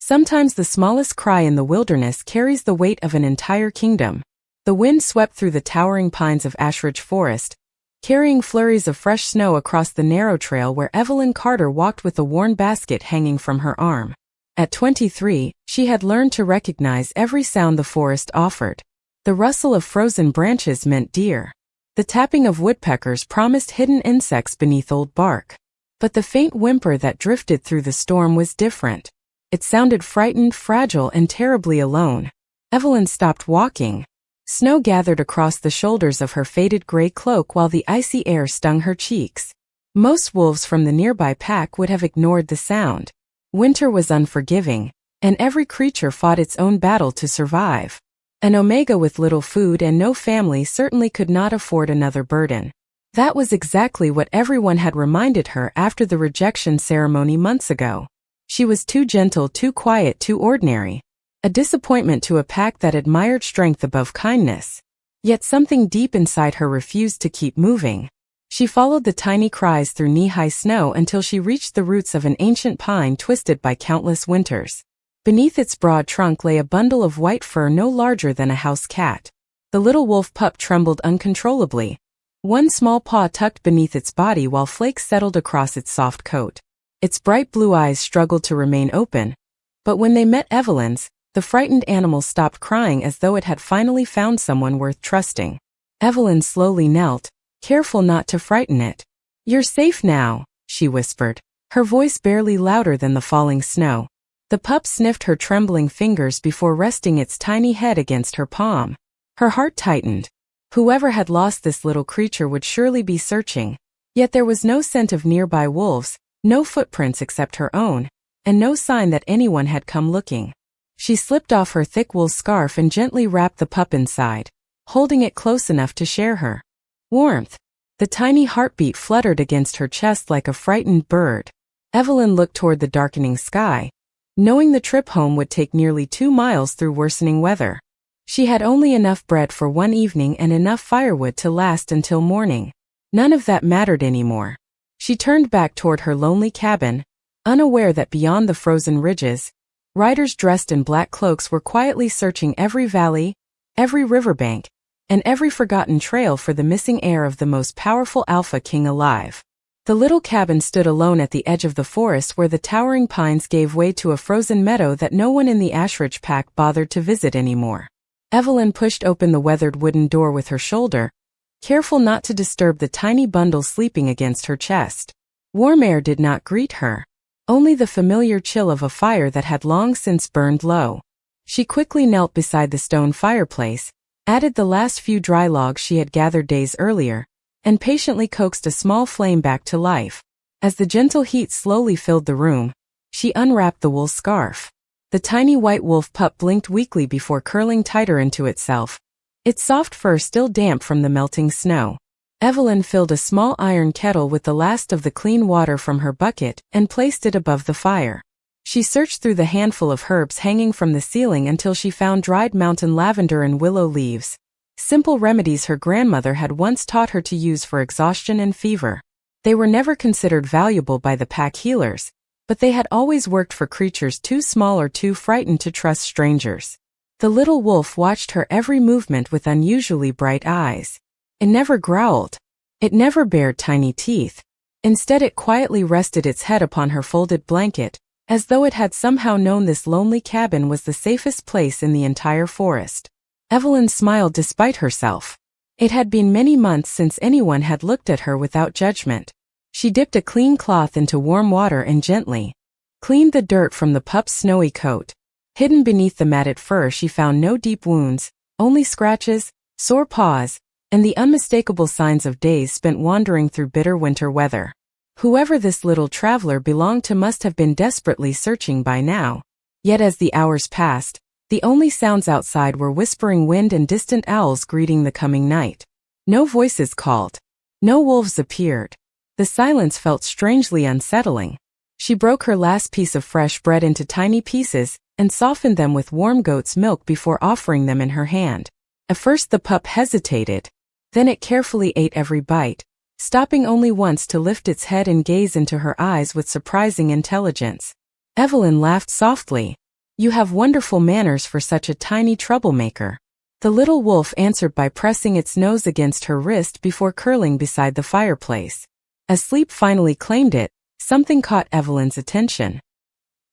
Sometimes the smallest cry in the wilderness carries the weight of an entire kingdom. The wind swept through the towering pines of Ashridge Forest, carrying flurries of fresh snow across the narrow trail where Evelyn Carter walked with a worn basket hanging from her arm. At 23, she had learned to recognize every sound the forest offered. The rustle of frozen branches meant deer. The tapping of woodpeckers promised hidden insects beneath old bark. But the faint whimper that drifted through the storm was different. It sounded frightened, fragile, and terribly alone. Evelyn stopped walking. Snow gathered across the shoulders of her faded gray cloak while the icy air stung her cheeks. Most wolves from the nearby pack would have ignored the sound. Winter was unforgiving, and every creature fought its own battle to survive. An Omega with little food and no family certainly could not afford another burden. That was exactly what everyone had reminded her after the rejection ceremony months ago. She was too gentle, too quiet, too ordinary. A disappointment to a pack that admired strength above kindness. Yet something deep inside her refused to keep moving. She followed the tiny cries through knee-high snow until she reached the roots of an ancient pine twisted by countless winters. Beneath its broad trunk lay a bundle of white fur no larger than a house cat. The little wolf pup trembled uncontrollably, one small paw tucked beneath its body while flakes settled across its soft coat. Its bright blue eyes struggled to remain open, but when they met Evelyn's, the frightened animal stopped crying as though it had finally found someone worth trusting. Evelyn slowly knelt, careful not to frighten it. "You're safe now," she whispered, her voice barely louder than the falling snow. The pup sniffed her trembling fingers before resting its tiny head against her palm. Her heart tightened. Whoever had lost this little creature would surely be searching. Yet there was no scent of nearby wolves, no footprints except her own, and no sign that anyone had come looking. She slipped off her thick wool scarf and gently wrapped the pup inside, holding it close enough to share her warmth. The tiny heartbeat fluttered against her chest like a frightened bird. Evelyn looked toward the darkening sky, knowing the trip home would take nearly 2 miles through worsening weather. She had only enough bread for one evening and enough firewood to last until morning. None of that mattered anymore. She turned back toward her lonely cabin, unaware that beyond the frozen ridges, riders dressed in black cloaks were quietly searching every valley, every riverbank, and every forgotten trail for the missing heir of the most powerful alpha king alive. The little cabin stood alone at the edge of the forest where the towering pines gave way to a frozen meadow that no one in the Ashridge pack bothered to visit anymore. Evelyn pushed open the weathered wooden door with her shoulder, careful not to disturb the tiny bundle sleeping against her chest. Warm air did not greet her. Only the familiar chill of a fire that had long since burned low. She quickly knelt beside the stone fireplace, added the last few dry logs she had gathered days earlier, and patiently coaxed a small flame back to life. As the gentle heat slowly filled the room, she unwrapped the wool scarf. The tiny white wolf pup blinked weakly before curling tighter into itself, its soft fur still damp from the melting snow. Evelyn filled a small iron kettle with the last of the clean water from her bucket and placed it above the fire. She searched through the handful of herbs hanging from the ceiling until she found dried mountain lavender and willow leaves, simple remedies her grandmother had once taught her to use for exhaustion and fever. They were never considered valuable by the pack healers, but they had always worked for creatures too small or too frightened to trust strangers. The little wolf watched her every movement with unusually bright eyes. It never growled. It never bared tiny teeth. Instead, it quietly rested its head upon her folded blanket, as though it had somehow known this lonely cabin was the safest place in the entire forest. Evelyn smiled despite herself. It had been many months since anyone had looked at her without judgment. She dipped a clean cloth into warm water and gently cleaned the dirt from the pup's snowy coat. Hidden beneath the matted fur, she found no deep wounds, only scratches, sore paws, and the unmistakable signs of days spent wandering through bitter winter weather. Whoever this little traveler belonged to must have been desperately searching by now. Yet as the hours passed, the only sounds outside were whispering wind and distant owls greeting the coming night. No voices called. No wolves appeared. The silence felt strangely unsettling. She broke her last piece of fresh bread into tiny pieces and softened them with warm goat's milk before offering them in her hand. At first the pup hesitated. Then it carefully ate every bite, stopping only once to lift its head and gaze into her eyes with surprising intelligence. Evelyn laughed softly. "You have wonderful manners for such a tiny troublemaker." The little wolf answered by pressing its nose against her wrist before curling beside the fireplace. As sleep finally claimed it, something caught Evelyn's attention.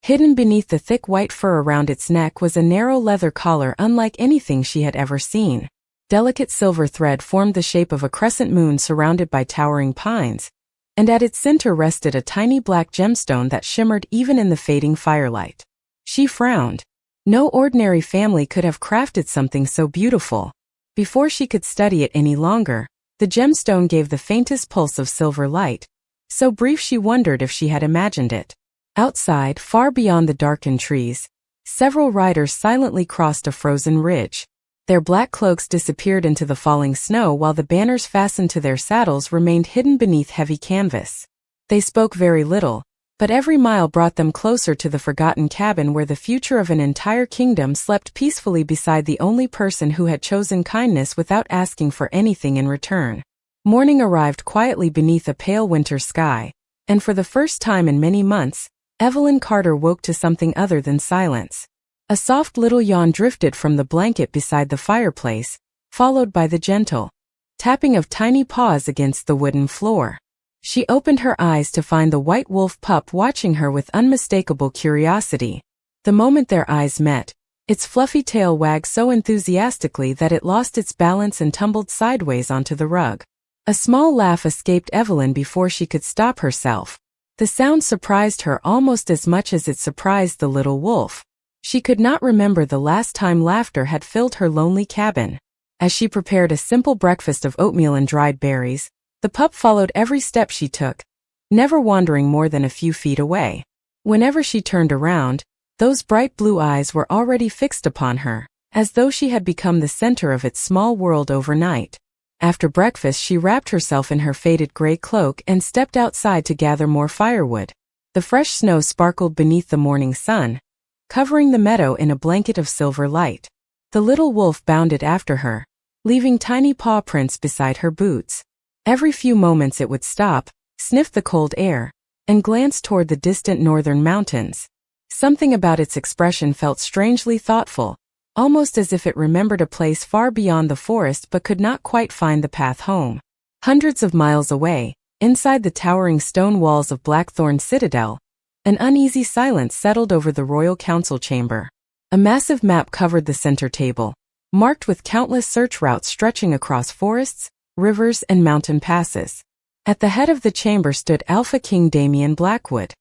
Hidden beneath the thick white fur around its neck was a narrow leather collar unlike anything she had ever seen. Delicate silver thread formed the shape of a crescent moon surrounded by towering pines, and at its center rested a tiny black gemstone that shimmered even in the fading firelight. She frowned. No ordinary family could have crafted something so beautiful. Before she could study it any longer, the gemstone gave the faintest pulse of silver light, so brief she wondered if she had imagined it. Outside, far beyond the darkened trees, several riders silently crossed a frozen ridge. Their black cloaks disappeared into the falling snow while the banners fastened to their saddles remained hidden beneath heavy canvas. They spoke very little, but every mile brought them closer to the forgotten cabin where the future of an entire kingdom slept peacefully beside the only person who had chosen kindness without asking for anything in return. Morning arrived quietly beneath a pale winter sky, and for the first time in many months, Evelyn Carter woke to something other than silence. A soft little yawn drifted from the blanket beside the fireplace, followed by the gentle tapping of tiny paws against the wooden floor. She opened her eyes to find the white wolf pup watching her with unmistakable curiosity. The moment their eyes met, its fluffy tail wagged so enthusiastically that it lost its balance and tumbled sideways onto the rug. A small laugh escaped Evelyn before she could stop herself. The sound surprised her almost as much as it surprised the little wolf. She could not remember the last time laughter had filled her lonely cabin. As she prepared a simple breakfast of oatmeal and dried berries, the pup followed every step she took, never wandering more than a few feet away. Whenever she turned around, those bright blue eyes were already fixed upon her, as though she had become the center of its small world overnight. After breakfast, she wrapped herself in her faded gray cloak and stepped outside to gather more firewood. The fresh snow sparkled beneath the morning sun, covering the meadow in a blanket of silver light. The little wolf bounded after her, leaving tiny paw prints beside her boots. Every few moments it would stop, sniff the cold air, and glance toward the distant northern mountains. Something about its expression felt strangely thoughtful, almost as if it remembered a place far beyond the forest but could not quite find the path home. Hundreds of miles away, inside the towering stone walls of Blackthorn Citadel, an uneasy silence settled over the royal council chamber. A massive map covered the center table, marked with countless search routes stretching across forests, rivers, and mountain passes. At the head of the chamber stood Alpha King Damian Blackwood.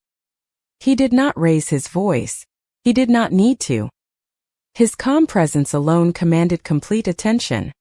He did not raise his voice. He did not need to. His calm presence alone commanded complete attention.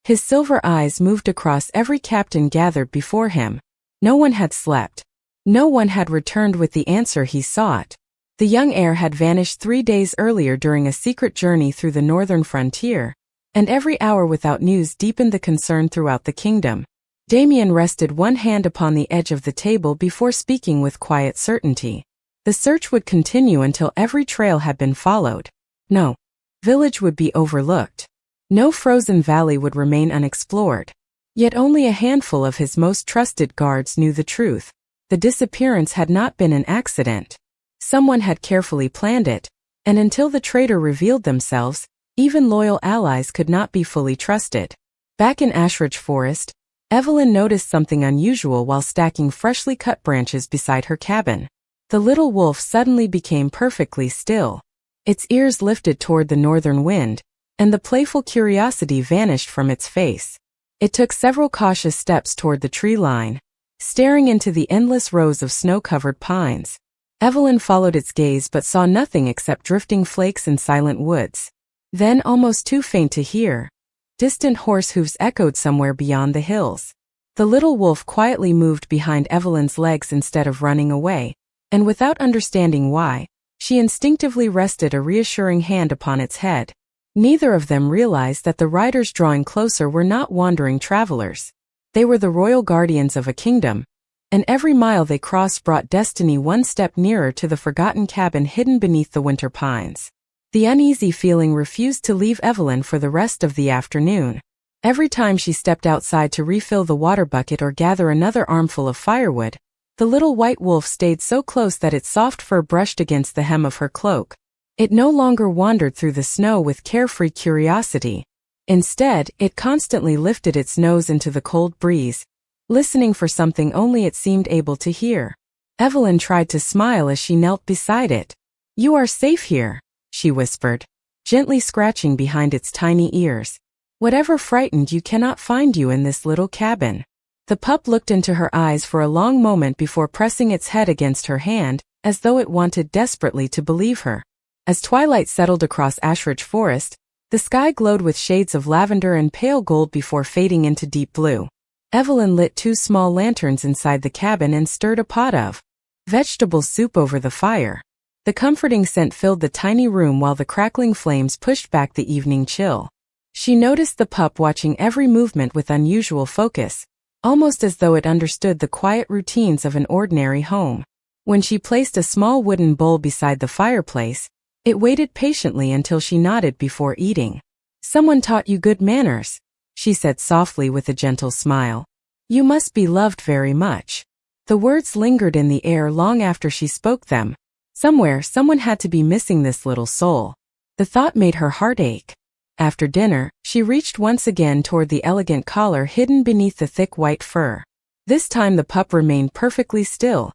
His silver eyes moved across every captain gathered before him. No one had slept. No one had returned with the answer he sought. The young heir had vanished 3 days earlier during a secret journey through the northern frontier, and every hour without news deepened the concern throughout the kingdom. Damian rested one hand upon the edge of the table before speaking with quiet certainty. The search would continue until every trail had been followed. No village would be overlooked. No frozen valley would remain unexplored. Yet only a handful of his most trusted guards knew the truth. The disappearance had not been an accident. Someone had carefully planned it, and until the traitor revealed themselves, even loyal allies could not be fully trusted. Back in Ashridge Forest, Evelyn noticed something unusual while stacking freshly cut branches beside her cabin. The little wolf suddenly became perfectly still. Its ears lifted toward the northern wind, and the playful curiosity vanished from its face. It took several cautious steps toward the tree line, staring into the endless rows of snow-covered pines. Evelyn followed its gaze but saw nothing except drifting flakes and silent woods. Then, almost too faint to hear, distant horse hooves echoed somewhere beyond the hills. The little wolf quietly moved behind Evelyn's legs instead of running away, and without understanding why, she instinctively rested a reassuring hand upon its head. Neither of them realized that the riders drawing closer were not wandering travelers. They were the royal guardians of a kingdom, and every mile they crossed brought destiny one step nearer to the forgotten cabin hidden beneath the winter pines. The uneasy feeling refused to leave Evelyn for the rest of the afternoon. Every time she stepped outside to refill the water bucket or gather another armful of firewood, the little white wolf stayed so close that its soft fur brushed against the hem of her cloak. It no longer wandered through the snow with carefree curiosity. Instead, it constantly lifted its nose into the cold breeze, listening for something only it seemed able to hear. Evelyn tried to smile as she knelt beside it. "You are safe here," she whispered, gently scratching behind its tiny ears. "Whatever frightened you cannot find you in this little cabin." The pup looked into her eyes for a long moment before pressing its head against her hand, as though it wanted desperately to believe her. As twilight settled across Ashridge Forest, the sky glowed with shades of lavender and pale gold before fading into deep blue. Evelyn lit 2 small lanterns inside the cabin and stirred a pot of vegetable soup over the fire. The comforting scent filled the tiny room while the crackling flames pushed back the evening chill. She noticed the pup watching every movement with unusual focus, almost as though it understood the quiet routines of an ordinary home. When she placed a small wooden bowl beside the fireplace, it waited patiently until she nodded before eating. "Someone taught you good manners," she said softly with a gentle smile. "You must be loved very much." The words lingered in the air long after she spoke them. Somewhere, someone had to be missing this little soul. The thought made her heart ache. After dinner, she reached once again toward the elegant collar hidden beneath the thick white fur. This time the pup remained perfectly still,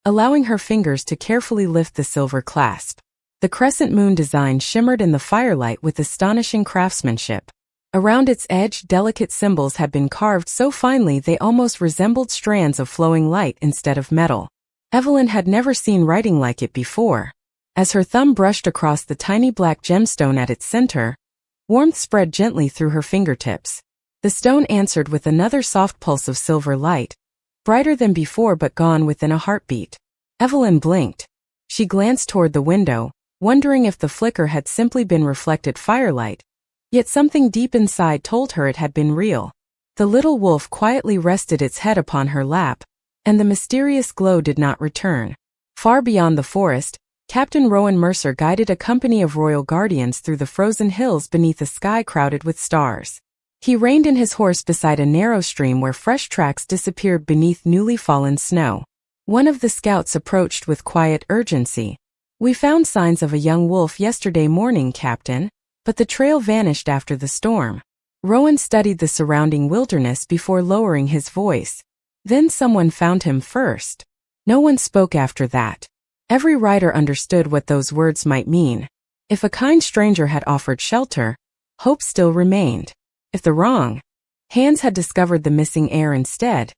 allowing her fingers to carefully lift the silver clasp. The crescent moon design shimmered in the firelight with astonishing craftsmanship. Around its edge, delicate symbols had been carved so finely they almost resembled strands of flowing light instead of metal. Evelyn had never seen writing like it before. As her thumb brushed across the tiny black gemstone at its center, warmth spread gently through her fingertips. The stone answered with another soft pulse of silver light, brighter than before but gone within a heartbeat. Evelyn blinked. She glanced toward the window, wondering if the flicker had simply been reflected firelight, yet something deep inside told her it had been real. The little wolf quietly rested its head upon her lap, and the mysterious glow did not return. Far beyond the forest, Captain Rowan Mercer guided a company of royal guardians through the frozen hills beneath a sky crowded with stars. He reined in his horse beside a narrow stream where fresh tracks disappeared beneath newly fallen snow. One of the scouts approached with quiet urgency. "We found signs of a young wolf yesterday morning, Captain, but the trail vanished after the storm." Rowan studied the surrounding wilderness before lowering his voice. "Then someone found him first." No one spoke after that. Every rider understood what those words might mean. If a kind stranger had offered shelter, hope still remained. If the wrong hands had discovered the missing heir instead,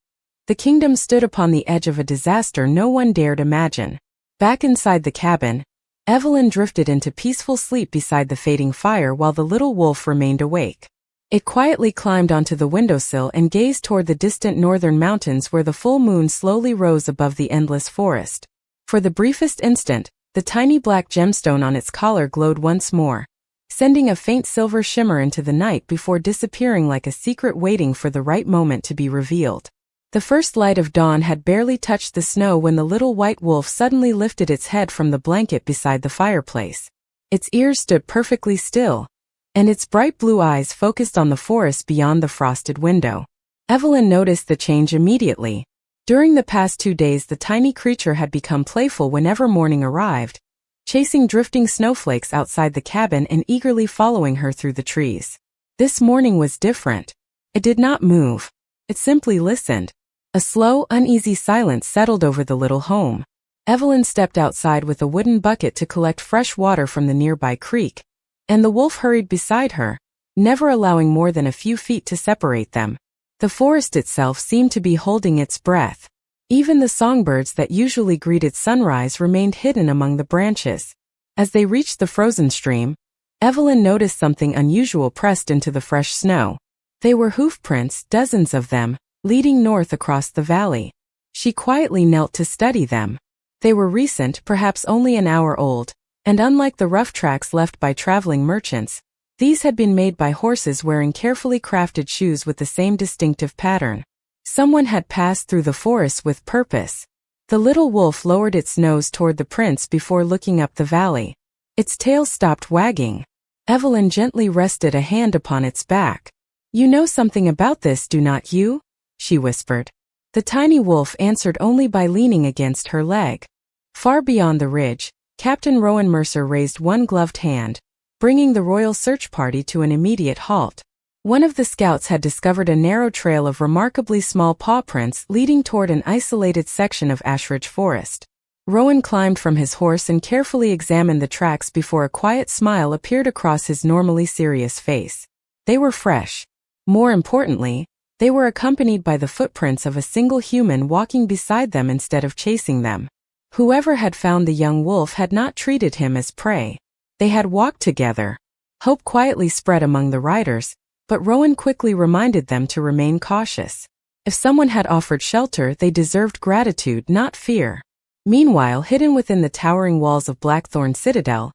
the kingdom stood upon the edge of a disaster no one dared imagine. Back inside the cabin, Evelyn drifted into peaceful sleep beside the fading fire while the little wolf remained awake. It quietly climbed onto the windowsill and gazed toward the distant northern mountains where the full moon slowly rose above the endless forest. For the briefest instant, the tiny black gemstone on its collar glowed once more, sending a faint silver shimmer into the night before disappearing like a secret waiting for the right moment to be revealed. The first light of dawn had barely touched the snow when the little white wolf suddenly lifted its head from the blanket beside the fireplace. Its ears stood perfectly still, and its bright blue eyes focused on the forest beyond the frosted window. Evelyn noticed the change immediately. During the past 2 days the tiny creature had become playful whenever morning arrived, chasing drifting snowflakes outside the cabin and eagerly following her through the trees. This morning was different. It did not move. It simply listened. A slow, uneasy silence settled over the little home. Evelyn stepped outside with a wooden bucket to collect fresh water from the nearby creek, and the wolf hurried beside her, never allowing more than a few feet to separate them. The forest itself seemed to be holding its breath. Even the songbirds that usually greeted sunrise remained hidden among the branches. As they reached the frozen stream, Evelyn noticed something unusual pressed into the fresh snow. They were hoof prints, dozens of them, leading north across the valley. She quietly knelt to study them. They were recent, perhaps only an hour old, and unlike the rough tracks left by traveling merchants, these had been made by horses wearing carefully crafted shoes with the same distinctive pattern. Someone had passed through the forest with purpose. The little wolf lowered its nose toward the prints before looking up the valley. Its tail stopped wagging. Evelyn gently rested a hand upon its back. "You know something about this, do not you?" she whispered. The tiny wolf answered only by leaning against her leg. Far beyond the ridge, Captain Rowan Mercer raised one gloved hand, bringing the royal search party to an immediate halt. One of the scouts had discovered a narrow trail of remarkably small paw prints leading toward an isolated section of Ashridge Forest. Rowan climbed from his horse and carefully examined the tracks before a quiet smile appeared across his normally serious face. They were fresh. More importantly, they were accompanied by the footprints of a single human walking beside them instead of chasing them. Whoever had found the young wolf had not treated him as prey. They had walked together. Hope quietly spread among the riders, but Rowan quickly reminded them to remain cautious. If someone had offered shelter, they deserved gratitude, not fear. Meanwhile, hidden within the towering walls of Blackthorn Citadel,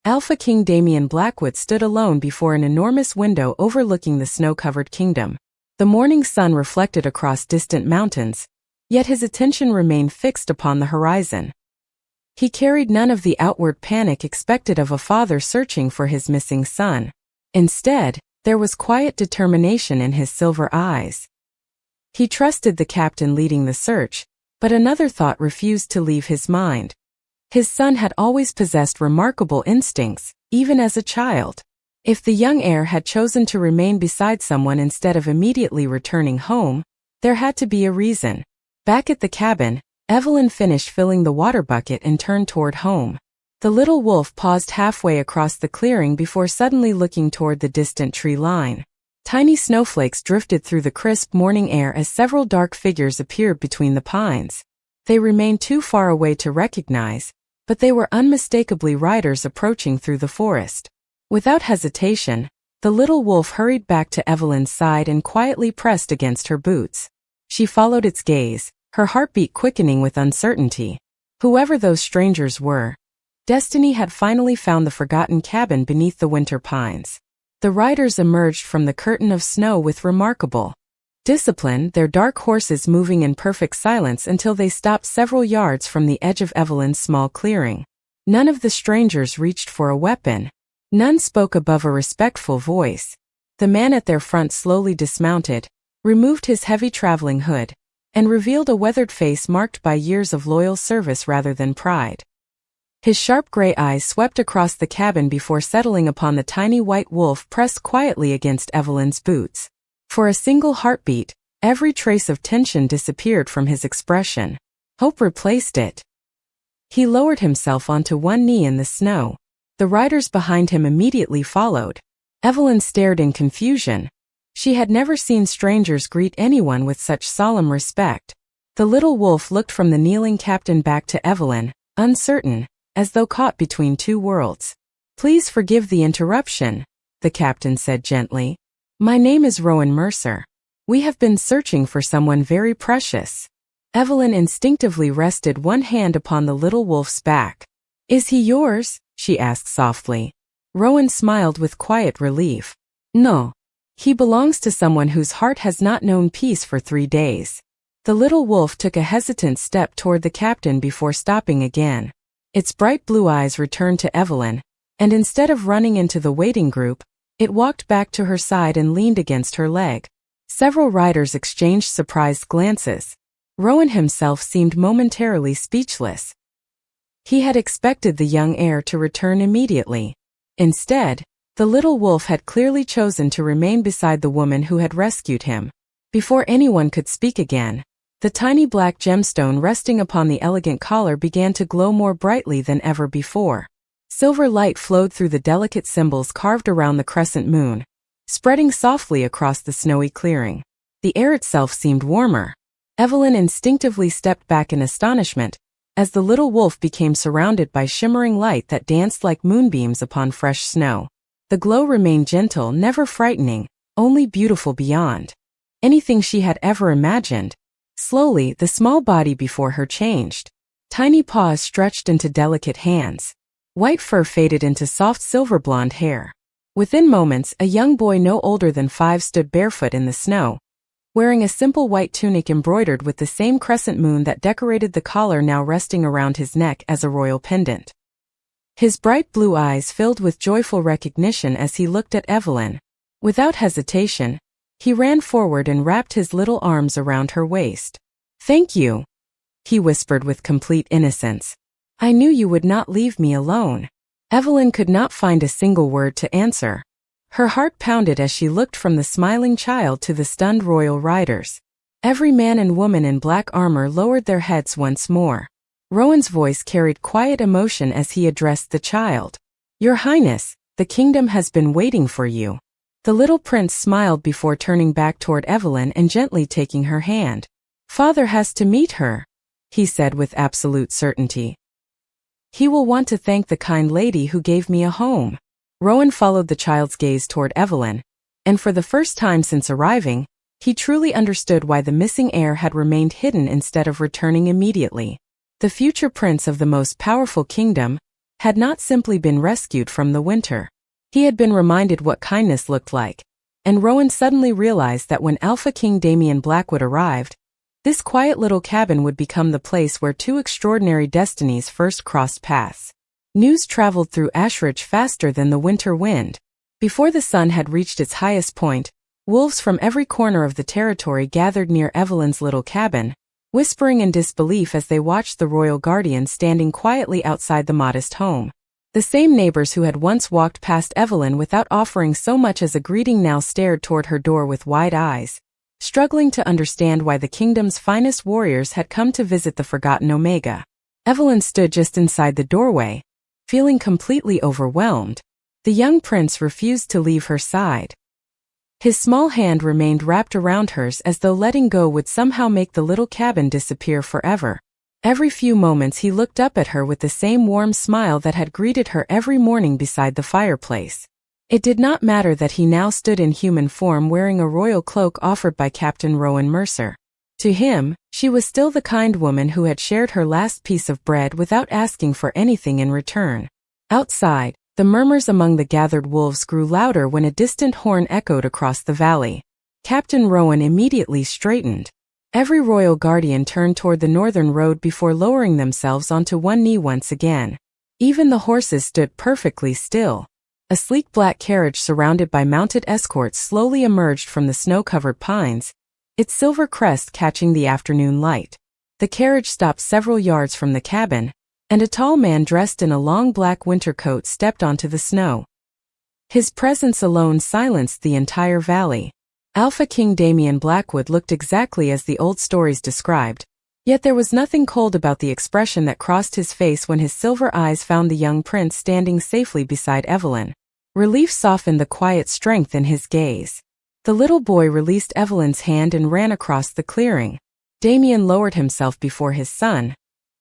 Alpha King Damian Blackwood stood alone before an enormous window overlooking the snow-covered kingdom. The morning sun reflected across distant mountains, yet his attention remained fixed upon the horizon. He carried none of the outward panic expected of a father searching for his missing son. Instead, there was quiet determination in his silver eyes. He trusted the captain leading the search, but another thought refused to leave his mind. His son had always possessed remarkable instincts, even as a child. If the young heir had chosen to remain beside someone instead of immediately returning home, there had to be a reason. Back at the cabin, Evelyn finished filling the water bucket and turned toward home. The little wolf paused halfway across the clearing before suddenly looking toward the distant tree line. Tiny snowflakes drifted through the crisp morning air as several dark figures appeared between the pines. They remained too far away to recognize, but they were unmistakably riders approaching through the forest. Without hesitation, the little wolf hurried back to Evelyn's side and quietly pressed against her boots. She followed its gaze, her heartbeat quickening with uncertainty. Whoever those strangers were, Destiny had finally found the forgotten cabin beneath the winter pines. The riders emerged from the curtain of snow with remarkable discipline, their dark horses moving in perfect silence until they stopped several yards from the edge of Evelyn's small clearing. None of the strangers reached for a weapon. None spoke above a respectful voice. The man at their front slowly dismounted, removed his heavy traveling hood, and revealed a weathered face marked by years of loyal service rather than pride. His sharp gray eyes swept across the cabin before settling upon the tiny white wolf pressed quietly against Evelyn's boots. For a single heartbeat, every trace of tension disappeared from his expression. Hope replaced it. He lowered himself onto one knee in the snow. The riders behind him immediately followed. Evelyn stared in confusion. She had never seen strangers greet anyone with such solemn respect. The little wolf looked from the kneeling captain back to Evelyn, uncertain, as though caught between two worlds. "Please forgive the interruption," the captain said gently. "My name is Rowan Mercer. We have been searching for someone very precious." Evelyn instinctively rested one hand upon the little wolf's back. "Is he yours?" she asked softly. Rowan smiled with quiet relief. "No. He belongs to someone whose heart has not known peace for 3 days." The little wolf took a hesitant step toward the captain before stopping again. Its bright blue eyes returned to Evelyn, and instead of running into the waiting group, it walked back to her side and leaned against her leg. Several riders exchanged surprised glances. Rowan himself seemed momentarily speechless. He had expected the young heir to return immediately. Instead, the little wolf had clearly chosen to remain beside the woman who had rescued him. Before anyone could speak again, the tiny black gemstone resting upon the elegant collar began to glow more brightly than ever before. Silver light flowed through the delicate symbols carved around the crescent moon, spreading softly across the snowy clearing. The air itself seemed warmer. Evelyn instinctively stepped back in astonishment, as the little wolf became surrounded by shimmering light that danced like moonbeams upon fresh snow. The glow remained gentle, never frightening, only beautiful beyond anything she had ever imagined. Slowly, the small body before her changed. Tiny paws stretched into delicate hands. White fur faded into soft silver blonde hair. Within moments, a young boy no older than 5 stood barefoot in the snow, wearing a simple white tunic embroidered with the same crescent moon that decorated the collar now resting around his neck as a royal pendant. His bright blue eyes filled with joyful recognition as he looked at Evelyn. Without hesitation, he ran forward and wrapped his little arms around her waist. "Thank you," he whispered with complete innocence. I knew you would not leave me alone." Evelyn could not find a single word to answer. Her heart pounded as she looked from the smiling child to the stunned royal riders. Every man and woman in black armor lowered their heads once more. Rowan's voice carried quiet emotion as he addressed the child. "Your Highness, the kingdom has been waiting for you." The little prince smiled before turning back toward Evelyn and gently taking her hand. "Father has to meet her," he said with absolute certainty. "He will want to thank the kind lady who gave me a home." Rowan followed the child's gaze toward Evelyn, and for the first time since arriving, he truly understood why the missing heir had remained hidden instead of returning immediately. The future prince of the most powerful kingdom had not simply been rescued from the winter. He had been reminded what kindness looked like, and Rowan suddenly realized that when Alpha King Damian Blackwood arrived, this quiet little cabin would become the place where two extraordinary destinies first crossed paths. News traveled through Ashridge faster than the winter wind. Before the sun had reached its highest point, wolves from every corner of the territory gathered near Evelyn's little cabin, whispering in disbelief as they watched the royal guardian standing quietly outside the modest home. The same neighbors who had once walked past Evelyn without offering so much as a greeting now stared toward her door with wide eyes, struggling to understand why the kingdom's finest warriors had come to visit the forgotten Omega. Evelyn stood just inside the doorway, feeling completely overwhelmed. The young prince refused to leave her side. His small hand remained wrapped around hers as though letting go would somehow make the little cabin disappear forever. Every few moments he looked up at her with the same warm smile that had greeted her every morning beside the fireplace. It did not matter that he now stood in human form wearing a royal cloak offered by Captain Rowan Mercer. To him, she was still the kind woman who had shared her last piece of bread without asking for anything in return. Outside, the murmurs among the gathered wolves grew louder when a distant horn echoed across the valley. Captain Rowan immediately straightened. Every royal guardian turned toward the northern road before lowering themselves onto one knee once again. Even the horses stood perfectly still. A sleek black carriage surrounded by mounted escorts slowly emerged from the snow-covered pines, its silver crest catching the afternoon light. The carriage stopped several yards from the cabin, and a tall man dressed in a long black winter coat stepped onto the snow. His presence alone silenced the entire valley. Alpha King Damian Blackwood looked exactly as the old stories described, yet there was nothing cold about the expression that crossed his face when his silver eyes found the young prince standing safely beside Evelyn. Relief softened the quiet strength in his gaze. The little boy released Evelyn's hand and ran across the clearing. Damian lowered himself before his son,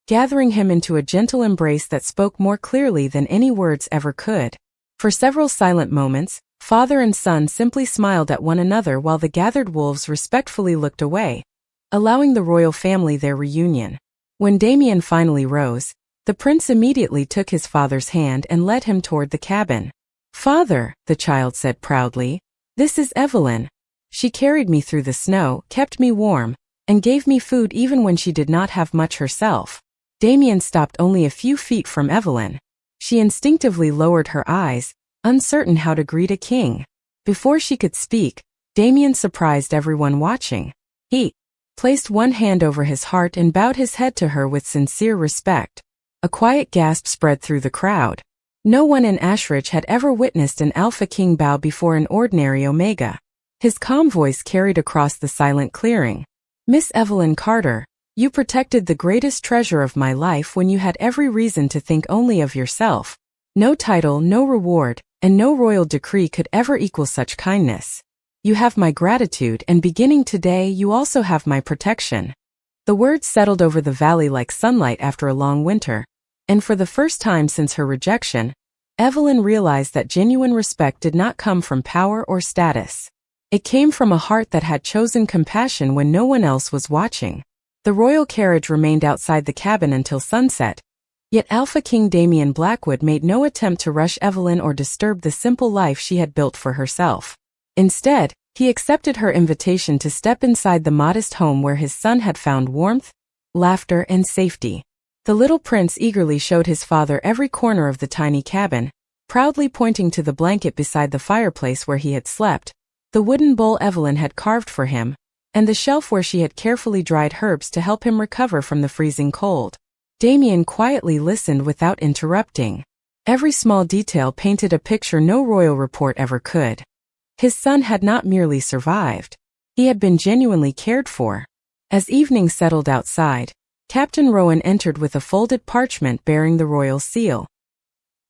gathering him into a gentle embrace that spoke more clearly than any words ever could. For several silent moments, father and son simply smiled at one another while the gathered wolves respectfully looked away, allowing the royal family their reunion. When Damian finally rose, the prince immediately took his father's hand and led him toward the cabin. "Father," the child said proudly, "this is Evelyn. She carried me through the snow, kept me warm, and gave me food even when she did not have much herself." Damian stopped only a few feet from Evelyn. She instinctively lowered her eyes, uncertain how to greet a king. Before she could speak, Damian surprised everyone watching. He placed one hand over his heart and bowed his head to her with sincere respect. A quiet gasp spread through the crowd. No one in Ashridge had ever witnessed an Alpha King bow before an ordinary Omega. His calm voice carried across the silent clearing. "Miss Evelyn Carter, you protected the greatest treasure of my life when you had every reason to think only of yourself. No title, no reward, and no royal decree could ever equal such kindness. You have my gratitude, and beginning today you also have my protection." The words settled over the valley like sunlight after a long winter, and for the first time since her rejection, Evelyn realized that genuine respect did not come from power or status. It came from a heart that had chosen compassion when no one else was watching. The royal carriage remained outside the cabin until sunset, yet Alpha King Damian Blackwood made no attempt to rush Evelyn or disturb the simple life she had built for herself. Instead, he accepted her invitation to step inside the modest home where his son had found warmth, laughter, and safety. The little prince eagerly showed his father every corner of the tiny cabin, proudly pointing to the blanket beside the fireplace where he had slept, the wooden bowl Evelyn had carved for him, and the shelf where she had carefully dried herbs to help him recover from the freezing cold. Damien quietly listened without interrupting. Every small detail painted a picture no royal report ever could. His son had not merely survived. He had been genuinely cared for. As evening settled outside, Captain Rowan entered with a folded parchment bearing the royal seal.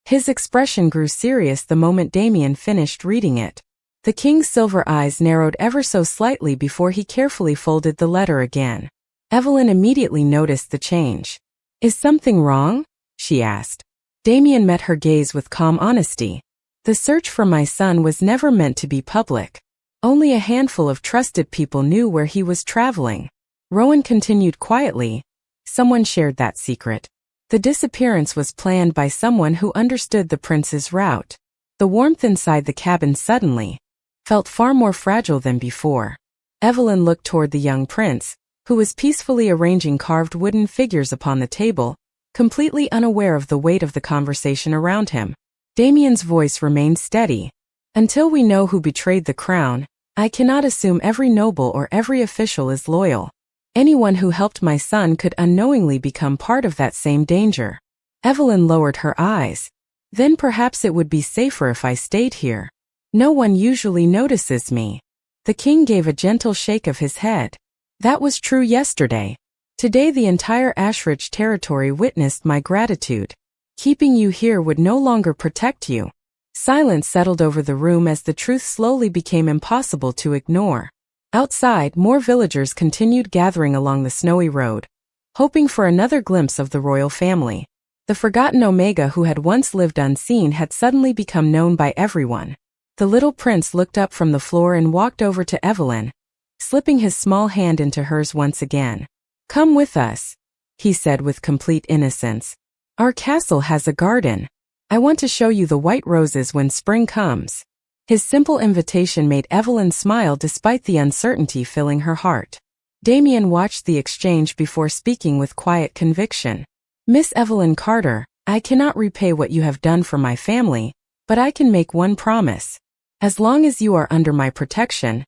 His expression grew serious the moment Damien finished reading it. The king's silver eyes narrowed ever so slightly before he carefully folded the letter again. Evelyn immediately noticed the change. "Is something wrong?" she asked. Damien met her gaze with calm honesty. "The search for my son was never meant to be public. Only a handful of trusted people knew where he was traveling." Rowan continued quietly. "Someone shared that secret. The disappearance was planned by someone who understood the prince's route." The warmth inside the cabin suddenly felt far more fragile than before. Evelyn looked toward the young prince, who was peacefully arranging carved wooden figures upon the table, completely unaware of the weight of the conversation around him. Damien's voice remained steady. "Until we know who betrayed the crown, I cannot assume every noble or every official is loyal. Anyone who helped my son could unknowingly become part of that same danger." Evelyn lowered her eyes. "Then perhaps it would be safer if I stayed here. No one usually notices me." The king gave a gentle shake of his head. "That was true yesterday. Today the entire Ashridge territory witnessed my gratitude. Keeping you here would no longer protect you." Silence settled over the room as the truth slowly became impossible to ignore. Outside, more villagers continued gathering along the snowy road, hoping for another glimpse of the royal family. The forgotten Omega who had once lived unseen had suddenly become known by everyone. The little prince looked up from the floor and walked over to Evelyn, slipping his small hand into hers once again. "Come with us," he said with complete innocence. "Our castle has a garden. I want to show you the white roses when spring comes." His simple invitation made Evelyn smile despite the uncertainty filling her heart. Damien watched the exchange before speaking with quiet conviction. "Miss Evelyn Carter, I cannot repay what you have done for my family, but I can make one promise. As long as you are under my protection,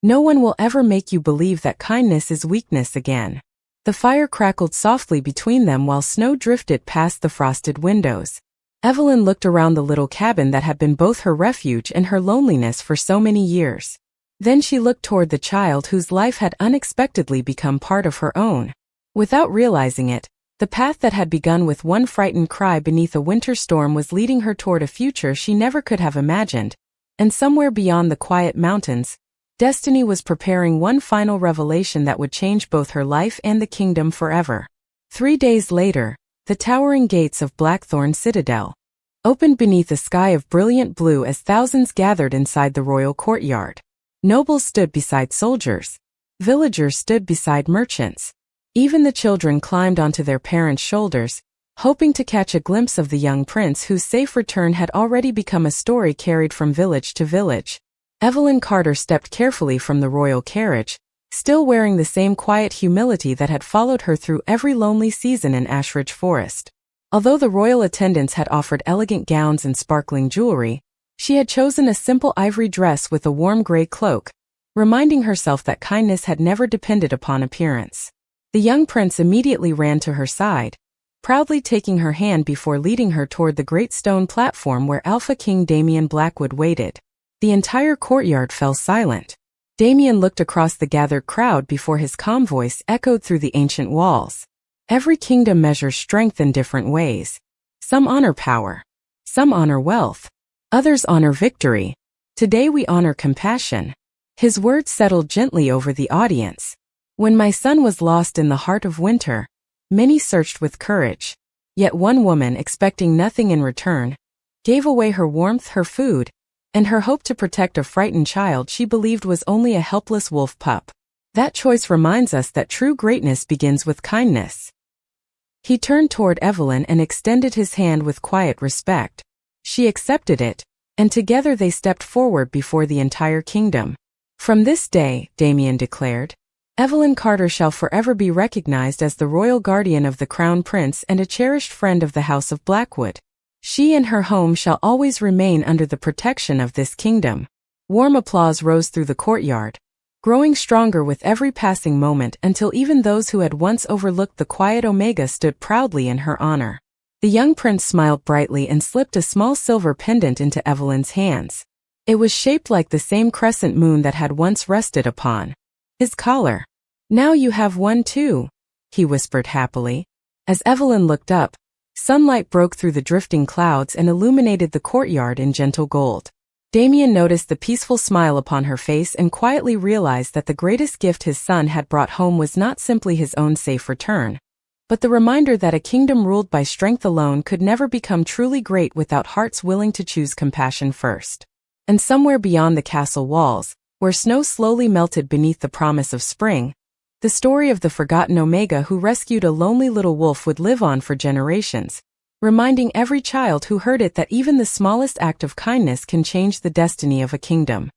no one will ever make you believe that kindness is weakness again." The fire crackled softly between them while snow drifted past the frosted windows. Evelyn looked around the little cabin that had been both her refuge and her loneliness for so many years. Then she looked toward the child whose life had unexpectedly become part of her own. Without realizing it, the path that had begun with one frightened cry beneath a winter storm was leading her toward a future she never could have imagined, and somewhere beyond the quiet mountains, destiny was preparing one final revelation that would change both her life and the kingdom forever. 3 days later, the towering gates of Blackthorn Citadel opened beneath a sky of brilliant blue as thousands gathered inside the royal courtyard. Nobles stood beside soldiers. Villagers stood beside merchants. Even the children climbed onto their parents' shoulders, hoping to catch a glimpse of the young prince whose safe return had already become a story carried from village to village. Evelyn Carter stepped carefully from the royal carriage, still wearing the same quiet humility that had followed her through every lonely season in Ashridge Forest. Although the royal attendants had offered elegant gowns and sparkling jewelry, she had chosen a simple ivory dress with a warm gray cloak, reminding herself that kindness had never depended upon appearance. The young prince immediately ran to her side, proudly taking her hand before leading her toward the great stone platform where Alpha King Damien Blackwood waited. The entire courtyard fell silent. Damien looked across the gathered crowd before his calm voice echoed through the ancient walls. "Every kingdom measures strength in different ways. Some honor power. Some honor wealth. Others honor victory. Today we honor compassion." His words settled gently over the audience. "When my son was lost in the heart of winter, many searched with courage. Yet one woman, expecting nothing in return, gave away her warmth, her food, and her hope to protect a frightened child she believed was only a helpless wolf pup. That choice reminds us that true greatness begins with kindness." He turned toward Evelyn and extended his hand with quiet respect. She accepted it, and together they stepped forward before the entire kingdom. "From this day," Damien declared, "Evelyn Carter shall forever be recognized as the royal guardian of the crown prince and a cherished friend of the House of Blackwood. She and her home shall always remain under the protection of this kingdom." Warm applause rose through the courtyard, growing stronger with every passing moment until even those who had once overlooked the quiet Omega stood proudly in her honor. The young prince smiled brightly and slipped a small silver pendant into Evelyn's hands. It was shaped like the same crescent moon that had once rested upon his collar. "Now you have one too," he whispered happily. As Evelyn looked up, sunlight broke through the drifting clouds and illuminated the courtyard in gentle gold. Damien noticed the peaceful smile upon her face and quietly realized that the greatest gift his son had brought home was not simply his own safe return, but the reminder that a kingdom ruled by strength alone could never become truly great without hearts willing to choose compassion first. And somewhere beyond the castle walls, where snow slowly melted beneath the promise of spring, the story of the forgotten Omega who rescued a lonely little wolf would live on for generations, reminding every child who heard it that even the smallest act of kindness can change the destiny of a kingdom.